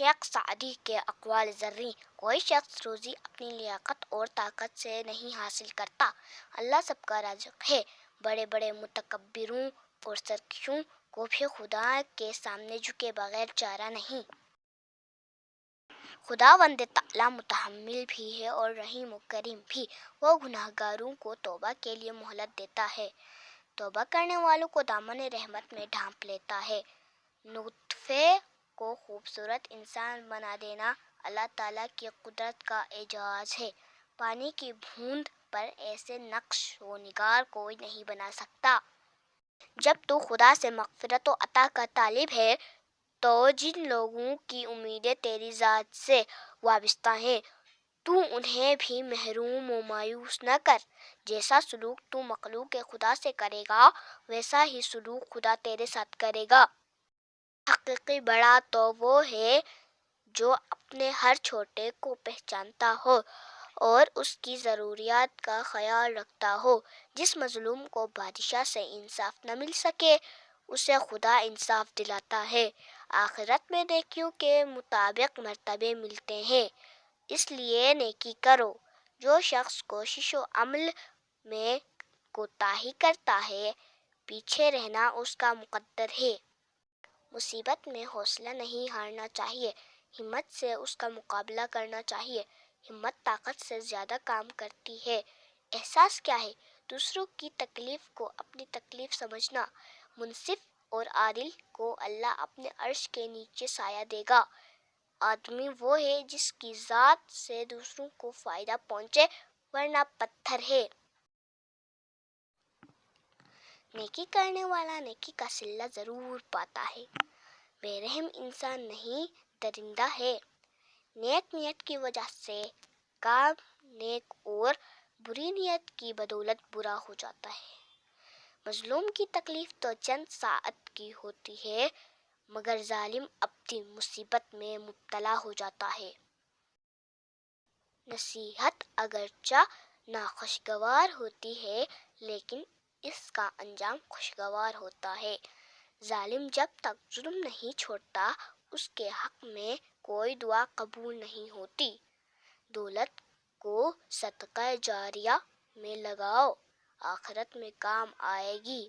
شیخ Saadi کے اقوال زرعی: کوئی شخص روزی اپنی لیاقت اور طاقت سے نہیں حاصل کرتا، اللہ سب کا رازق ہے۔ بڑے بڑے متکبروں اور سرکشوں کو بھی خدا کے سامنے جھکے بغیر چارہ نہیں۔ خداوند تعالیٰ متحمل بھی ہے اور رحیم و کریم بھی، وہ گنہگاروں کو توبہ کے لیے مہلت دیتا ہے، توبہ کرنے والوں کو دامن رحمت میں ڈھانپ لیتا ہے۔ نطفے کو خوبصورت انسان بنا دینا اللہ تعالیٰ کی قدرت کا اعجاز ہے۔ پانی کی بوند پر ایسے نقش و نگار کوئی نہیں بنا سکتا۔ جب تو خدا سے مغفرت و عطا کا طالب ہے تو جن لوگوں کی امیدیں تیری ذات سے وابستہ ہیں، تو انہیں بھی محروم و مایوس نہ کر۔ جیسا سلوک تو مخلوق خدا سے کرے گا، ویسا ہی سلوک خدا تیرے ساتھ کرے گا۔ حقیقی بڑا تو وہ ہے جو اپنے ہر چھوٹے کو پہچانتا ہو اور اس کی ضروریات کا خیال رکھتا ہو۔ جس مظلوم کو بادشاہ سے انصاف نہ مل سکے، اسے خدا انصاف دلاتا ہے۔ آخرت میں نیکیوں کے مطابق مرتبے ملتے ہیں، اس لیے نیکی کرو۔ جو شخص کوشش و عمل میں کوتاہی کرتا ہے، پیچھے رہنا اس کا مقدر ہے۔ مصیبت میں حوصلہ نہیں ہارنا چاہیے، ہمت سے اس کا مقابلہ کرنا چاہیے۔ ہمت طاقت سے زیادہ کام کرتی ہے۔ احساس کیا ہے؟ دوسروں کی تکلیف کو اپنی تکلیف سمجھنا۔ منصف اور عادل کو اللہ اپنے عرش کے نیچے سایہ دے گا۔ آدمی وہ ہے جس کی ذات سے دوسروں کو فائدہ پہنچے، ورنہ پتھر ہے۔ نیکی کرنے والا نیکی کا صلہ ضرور پاتا ہے۔ بے رحم انسان نہیں، درندہ ہے۔ نیک نیت کی وجہ سے کام نیک اور بری نیت کی بدولت برا ہو جاتا ہے۔ مظلوم کی تکلیف تو چند ساعت کی ہوتی ہے، مگر ظالم ابدی مصیبت میں مبتلا ہو جاتا ہے۔ نصیحت اگرچہ ناخوشگوار ہوتی ہے، لیکن اس کا انجام خوشگوار ہوتا ہے۔ ظالم جب تک ظلم نہیں چھوڑتا، اس کے حق میں کوئی دعا قبول نہیں ہوتی۔ دولت کو صدقہ جاریہ میں لگاؤ، آخرت میں کام آئے گی۔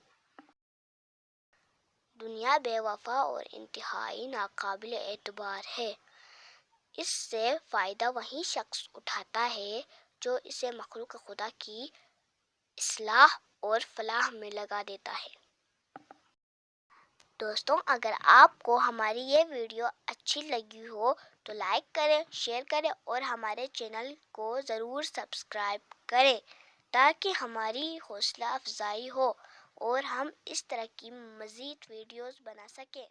دنیا بے وفا اور انتہائی ناقابل اعتبار ہے۔ اس سے فائدہ وہی شخص اٹھاتا ہے جو اسے مخلوق خدا کی اصلاح اور فلاح میں لگا دیتا ہے۔ دوستوں، اگر آپ کو ہماری یہ ویڈیو اچھی لگی ہو تو لائک کریں، شیئر کریں اور ہمارے چینل کو ضرور سبسکرائب کریں تاکہ ہماری حوصلہ افزائی ہو اور ہم اس طرح کی مزید ویڈیوز بنا سکیں۔